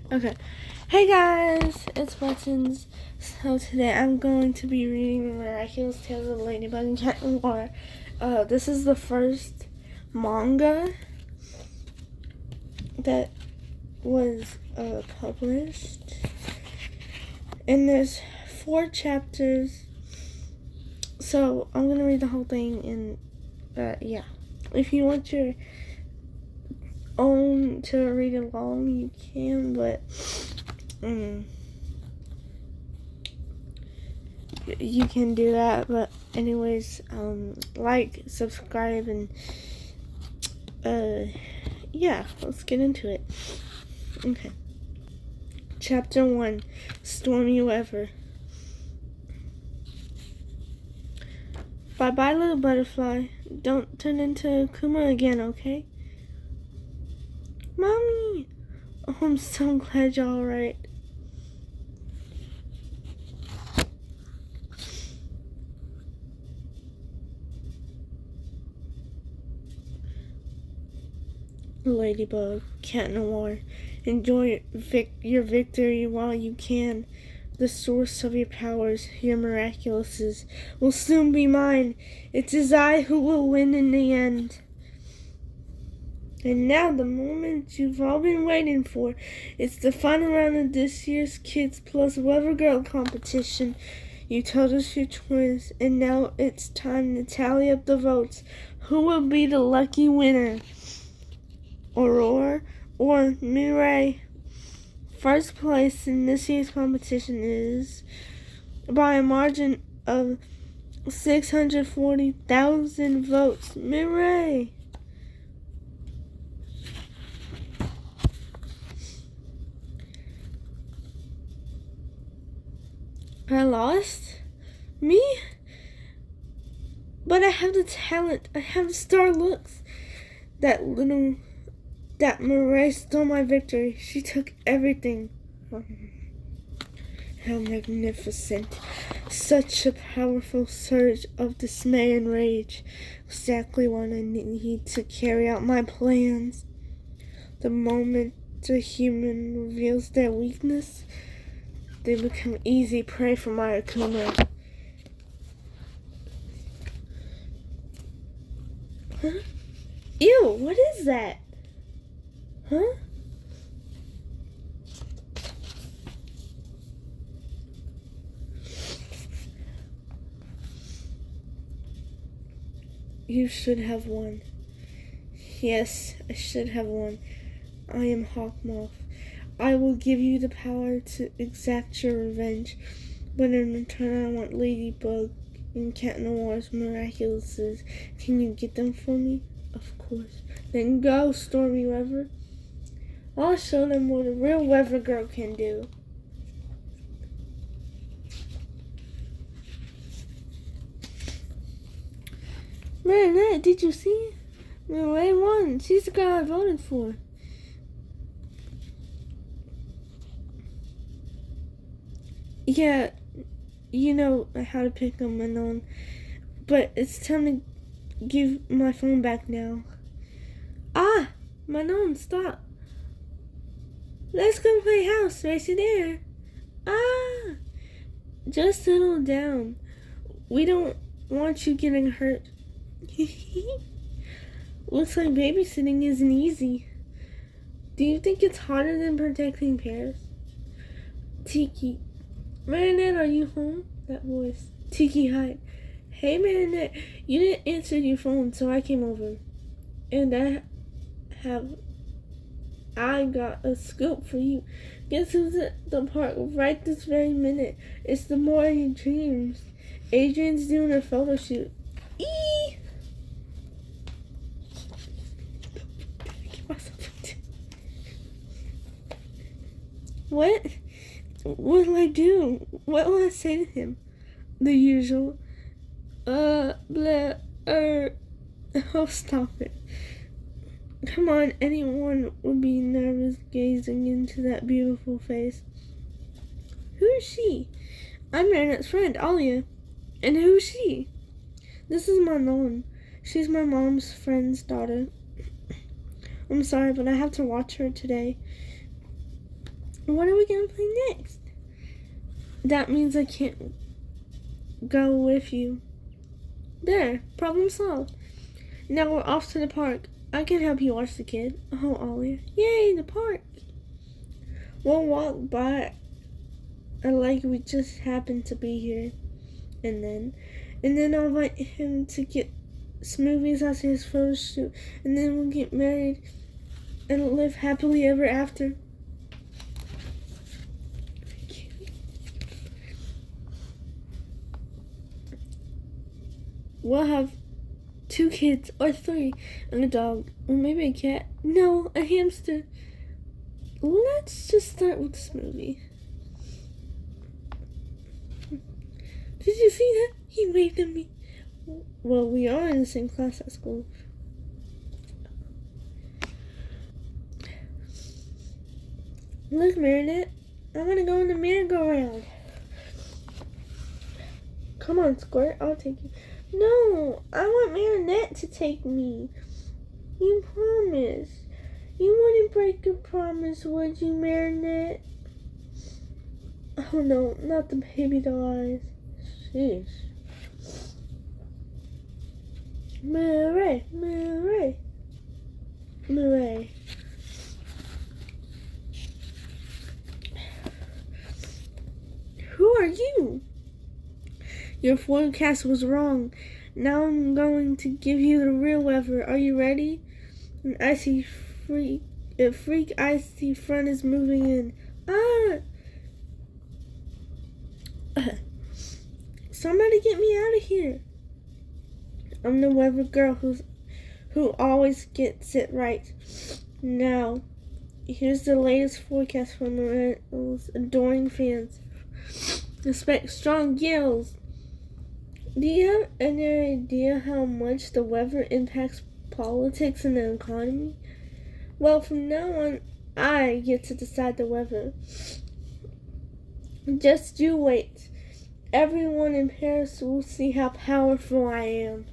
Okay. Hey guys, it's Buttons. So today I'm going to be reading Miraculous Tales of Ladybug and Cat and War. This is the first manga that was published. And there's 4 chapters. So I'm going to read the whole thing and yeah. If you want your own to read along, you can, but you can do that. But anyways, like, subscribe, and yeah, let's get into it. Okay. Chapter 1, Stormy Weather. Bye-bye, little butterfly. Don't turn into Kuma again, okay? Mommy! Oh, I'm so glad you're alright. Ladybug, Cat Noir, enjoy your victory while you can. The source of your powers, your miraculouses, will soon be mine. It is I who will win in the end. And now the moment you've all been waiting for. It's the final round of this year's Kids Plus Weather Girl competition. You told us your choice, and now it's time to tally up the votes. Who will be the lucky winner? Aurora or Mirai? First place in this year's competition is, by a margin of 640,000 votes, Mirai. I lost? Me? But I have the talent. I have the star looks. That Mirai stole my victory. She took everything. How magnificent. Such a powerful surge of dismay and rage. Exactly what I need to carry out my plans. The moment a human reveals their weakness, they become easy prey for my Akuma. Huh? Ew, what is that? Huh? You should have won. Yes, I should have won. I am Hawkmoth. I will give you the power to exact your revenge, but in return I want Ladybug and Cat Noir's Miraculouses. Can you get them for me? Of course. Then go, Stormy Weather. I'll show them what a real weather girl can do. Man, did you see? Mirai won. She's the girl I voted for. Yeah, you know how to pick them and on. But it's time to give my phone back now. Ah! Manon, stop. Let's go play house, racy there. Ah! Just settle down. We don't want you getting hurt. Looks like babysitting isn't easy. Do you think it's harder than protecting pears? Tiki. Marinette, are you home? That voice. Tiki, hi. Hey, Marinette. You didn't answer your phone, so I came over. And I got a scoop for you. Guess who's at the park right this very minute? It's the boy of your dreams. Adrian's doing a photo shoot. Eee! What? What will I do? What will I say to him? The usual. Oh, stop it. Come on, anyone would be nervous gazing into that beautiful face. Who is she? I'm Marinette's friend, Alia. And who is she? This is Manon. She's my mom's friend's daughter. I'm sorry, but I have to watch her today. What are we gonna play next? That means I can't go with you. There, problem solved. Now we're off to the park. I can help you watch the kid. Oh, Ollie. Yay, the park. We'll walk by like we just happened to be here. And then I'll invite him to get smoothies after his photo shoot. And then we'll get married and live happily ever after. We'll have 2 kids or 3 and a dog or maybe a cat. No, a hamster. Let's just start with the smoothie. Did you see that? He waved at me. Well, we are in the same class at school. Look, Marinette, I want to go in the merry-go-round. Come on, Squirt, I'll take you. No, I want Marinette to take me. You promised. You wouldn't break your promise, would you, Marinette? Oh no, not the baby doll eyes. Sheesh. Murray, Murray, Murray. Who are you? Your forecast was wrong. Now I'm going to give you the real weather. Are you ready? An icy freak icy front is moving in. Ah! Somebody get me out of here. I'm the weather girl who always gets it right. Now, here's the latest forecast from Miracles adoring fans. Expect strong gales. Do you have any idea how much the weather impacts politics and the economy? Well, from now on, I get to decide the weather. Just you wait. Everyone in Paris will see how powerful I am.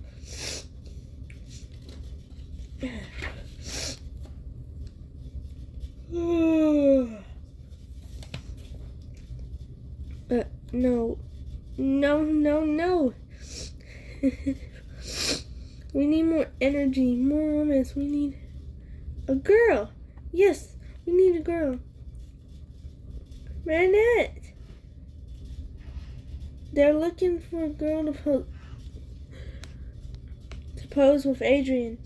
No. We need more energy, more romance. We need a girl. Yes, we need a girl. Marinette. They're looking for a girl to pose with Adrian.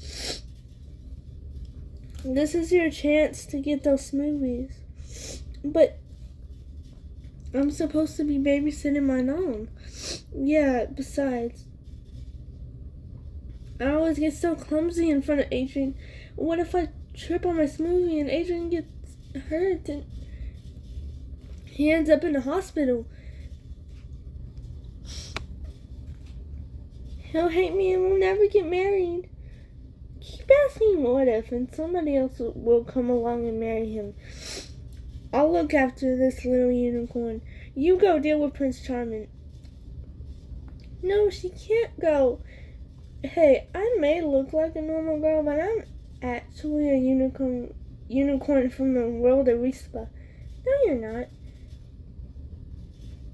This is your chance to get those smoothies. But I'm supposed to be babysitting my mom. Yeah, besides, I always get so clumsy in front of Adrian. What if I trip on my smoothie and Adrian gets hurt and he ends up in the hospital? He'll hate me and we'll never get married. Keep asking what if, and somebody else will come along and marry him. I'll look after this little unicorn. You go deal with Prince Charming. No, she can't go. Hey, I may look like a normal girl, but I'm actually a unicorn from the world of Rispa. No, you're not.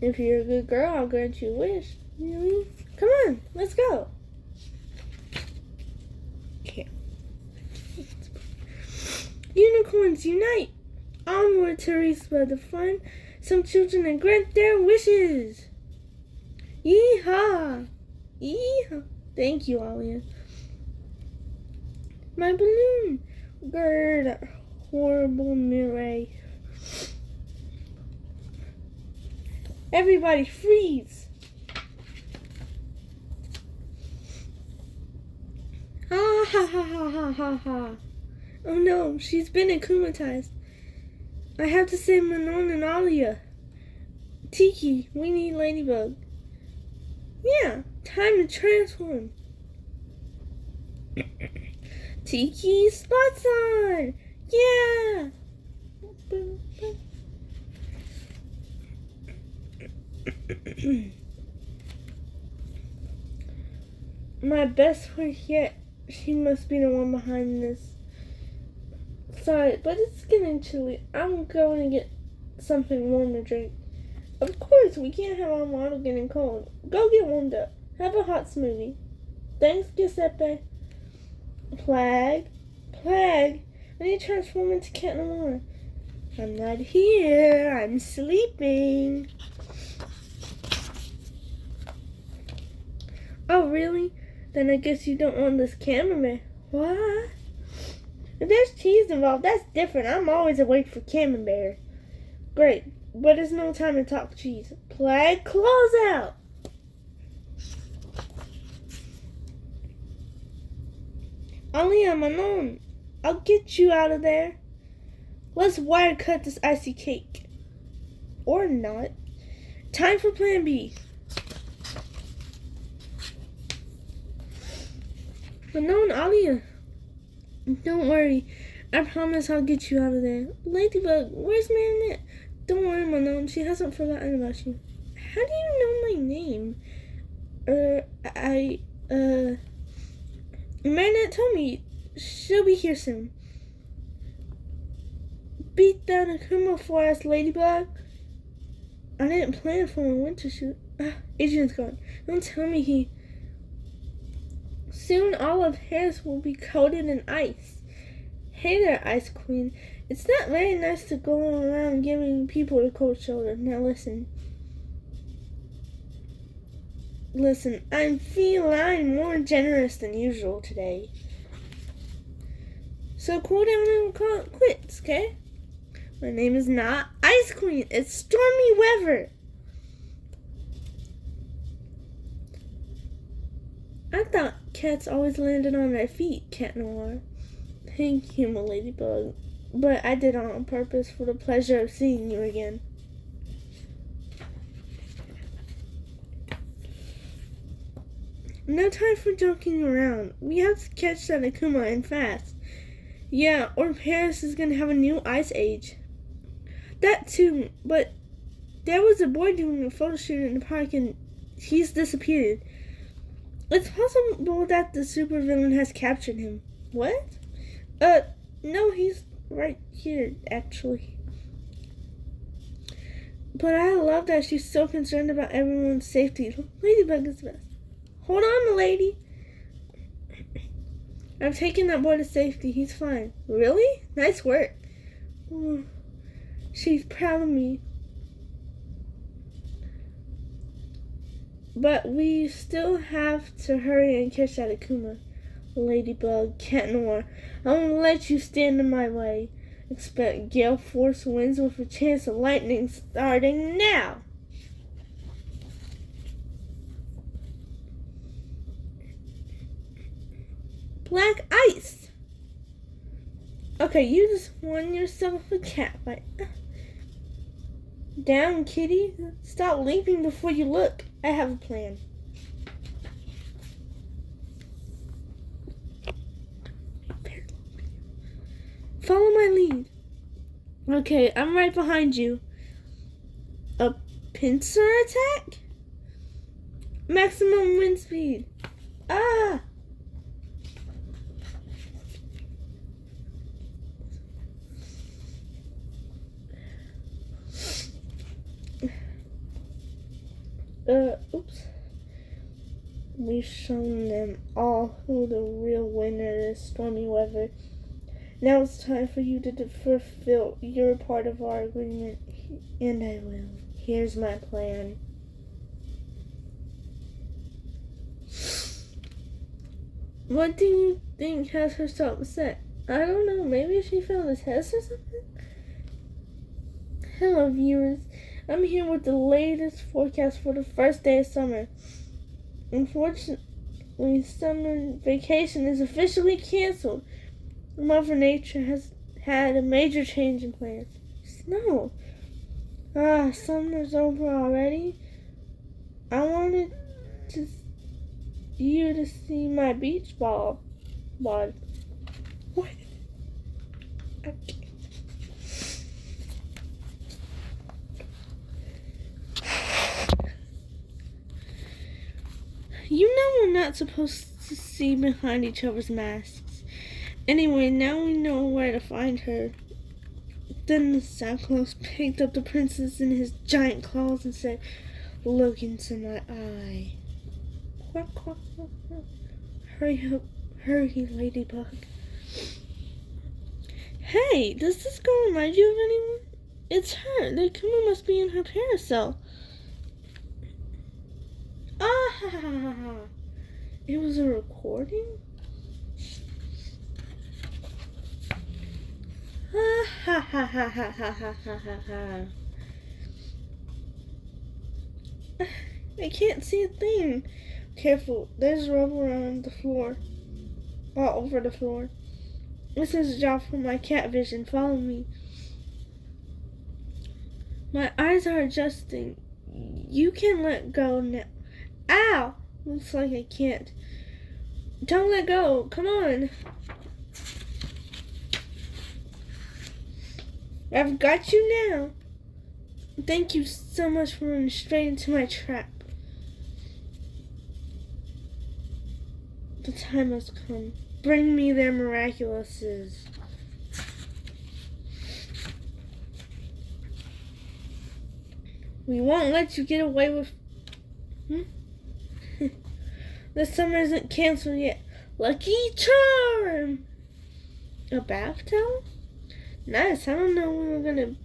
If you're a good girl, I'll grant you a wish. Really? Come on, let's go. Okay. Unicorns unite! Onward to Rispa to find some children and grant their wishes. Yeehaw! Yeehaw! Thank you, Alia. My balloon! Grr, that horrible Mireille. Everybody freeze! Ha ha ha ha ha ha ha. Oh no, she's been akumatized. I have to save Manon and Alia. Tiki, we need Ladybug. Yeah, time to transform. Tiki, spots on! Yeah! My best work yet. She must be the one behind this. Sorry, but it's getting chilly. I'm going to get something warm to drink. Of course, we can't have our model getting cold. Go get warmed up. Have a hot smoothie. Thanks, Giuseppe. Plague? I need to transform into Cat Noir. I'm not here. I'm sleeping. Oh, really? Then I guess you don't want this cameraman. What? If there's cheese involved, that's different. I'm always awake for camembert. Great, but it's no time to talk cheese. Plague, close out! Only I'm alone. I'll get you out of there. Let's wire cut this icy cake. Or not. Time for plan B. Manon, Alia. Don't worry. I promise I'll get you out of there. Ladybug, where's Marinette? Don't worry, Manon. She hasn't forgotten about you. How do you know my name? Marinette told me she'll be here soon. Beat down Akuma for us, Ladybug. I didn't plan for a winter shoot. Adrian's gone. Don't tell me he... Soon all of Paris will be coated in ice. Hey there, Ice Queen. It's not very nice to go around giving people the cold shoulder. Now listen. I'm feeling more generous than usual today. So cool down and call it quits, okay? My name is not Ice Queen. It's Stormy Weather. I thought cats always landed on their feet, Cat Noir. Thank you, my Ladybug. But I did it on purpose for the pleasure of seeing you again. No time for joking around. We have to catch that Akuma and fast. Yeah, or Paris is gonna have a new ice age. That too, but there was a boy doing a photo shoot in the park and he's disappeared. It's possible that the supervillain has captured him. What? No, he's right here, actually. But I love that she's so concerned about everyone's safety. Ladybug is best. Hold on, lady. I've taken that boy to safety. He's fine. Really? Nice work. Oh, she's proud of me. But we still have to hurry and catch that Akuma. Ladybug, Cat Noir, I won't let you stand in my way. Expect gale force winds with a chance of lightning starting now. Black ice. Okay, you just won yourself a cat fight. Down, kitty. Stop leaping before you look. I have a plan. Follow my lead. Okay, I'm right behind you. A pincer attack? Maximum wind speed. Ah! Oops. We've shown them all who the real winner is, Stormy Weather. Now it's time for you to fulfill your part of our agreement, and I will. Here's my plan. What do you think has her so upset? I don't know, maybe she failed a test or something? Hello, viewers. I'm here with the latest forecast for the first day of summer. Unfortunately, summer vacation is officially canceled. Mother Nature has had a major change in plans. Snow. Summer's over already. I wanted you to see my beach ball. What? Okay. You know we're not supposed to see behind each other's masks. Anyway, now we know where to find her. Then the Santa Claus picked up the princess in his giant claws and said, "Look into my eye." Quack, quack, quack, quack. Hurry up, hurry, Ladybug. Hey, does this girl remind you of anyone? It's her. The camera must be in her parasol. Ah ha ha ha ha. It was a recording? Ha ha ha ha ha ha ha ha ha. I can't see a thing. Careful, there's rubble around the floor. All over the floor. This is a job for my cat vision. Follow me. My eyes are adjusting. You can let go now. Ow! Looks like I can't. Don't let go. Come on. I've got you now. Thank you so much for running straight into my trap. The time has come. Bring me their miraculouses. We won't let you get away with... The summer isn't canceled yet. Lucky charm! A bath towel? Nice. I don't know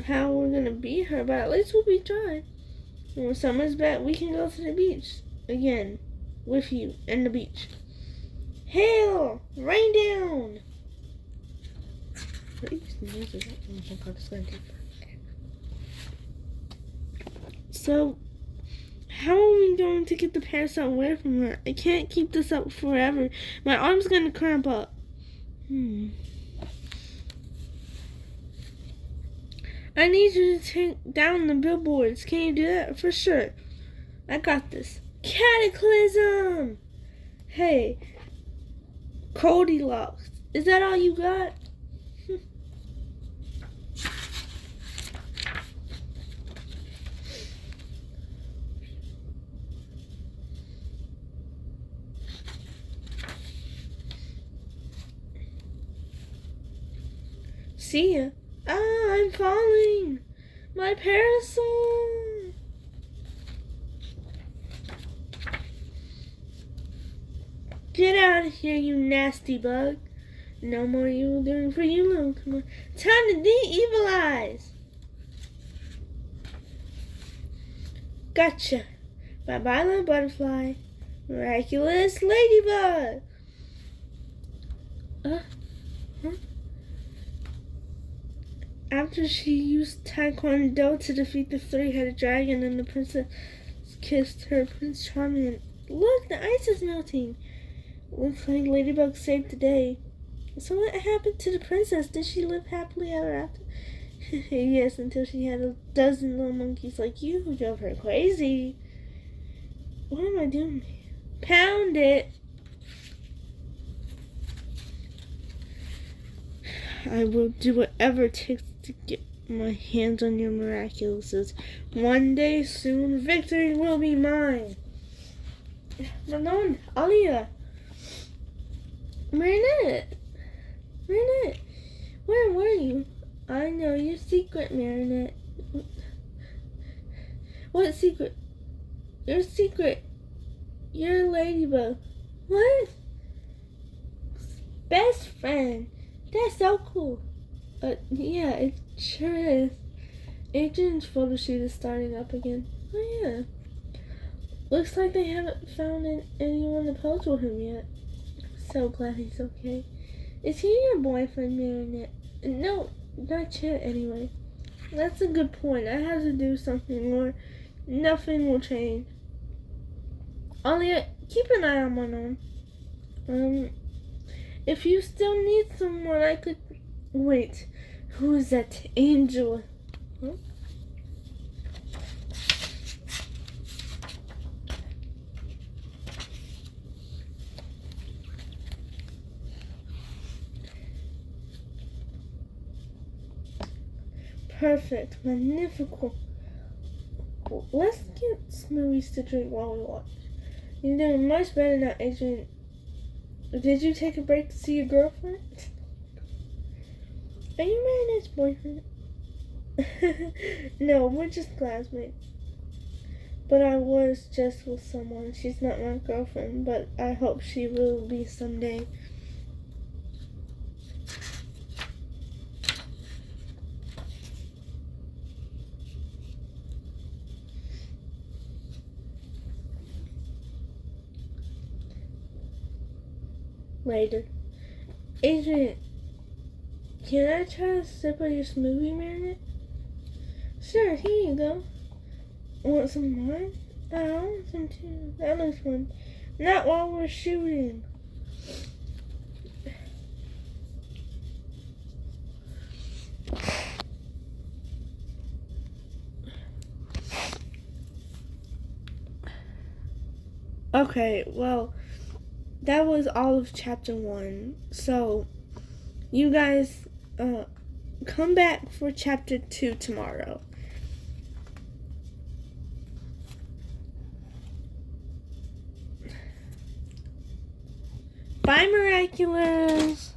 how we're gonna beat her, but at least we'll be dry. When summer's back, we can go to the beach again with you and the beach. Hail! Rain down! So, how are we going to get the parasol away from her? I can't keep this up forever. My arm's gonna cramp up. I need you to take down the billboards. Can you do that? For sure. I got this. Cataclysm! Hey, Goldilocks. Is that all you got? See ya. Ah, I'm falling. My parasol. Get out of here, you nasty bug. No more evil doing for you, little. Come on. Time to de-evilize. Gotcha. Bye-bye, little butterfly. Miraculous Ladybug. After she used Taekwondo to defeat the three-headed dragon and the princess kissed her Prince Charming. Look, the ice is melting. Looks like Ladybug saved the day. So what happened to the princess? Did she live happily ever after? Yes, until she had a dozen little monkeys like you who drove her crazy. What am I doing here? Pound it! I will do whatever it takes to get my hands on your miraculouses. One day soon, victory will be mine. Manon, Alia, Marinette, where were you? I know your secret, Marinette. What secret? Your secret. You're a ladybug. What? Best friend. That's so cool. Yeah, it sure is. Adrian's photo shoot is starting up again. Oh yeah. Looks like they haven't found anyone to pose with him yet. So glad he's okay. Is he your boyfriend, Marinette? No, not yet anyway. That's a good point. I have to do something or nothing will change. Alia, keep an eye on Manon. If you still need someone, I could... Wait, who is that angel? Huh? Perfect, magnifical. Let's get smoothies to drink while we watch. You're doing much better now, Adrian. Did you take a break to see your girlfriend? Are you Marinette's boyfriend? No, we're just classmates. But I was just with someone. She's not my girlfriend, but I hope she will be someday. Later. Adrian, can I try a sip of your smoothie, Marinette? Sure, here you go. Want some wine? I want some too. That looks fun. Not while we're shooting. Okay, well, that was all of chapter 1. So, you guys, come back for chapter 2 tomorrow. Bye, Miraculous!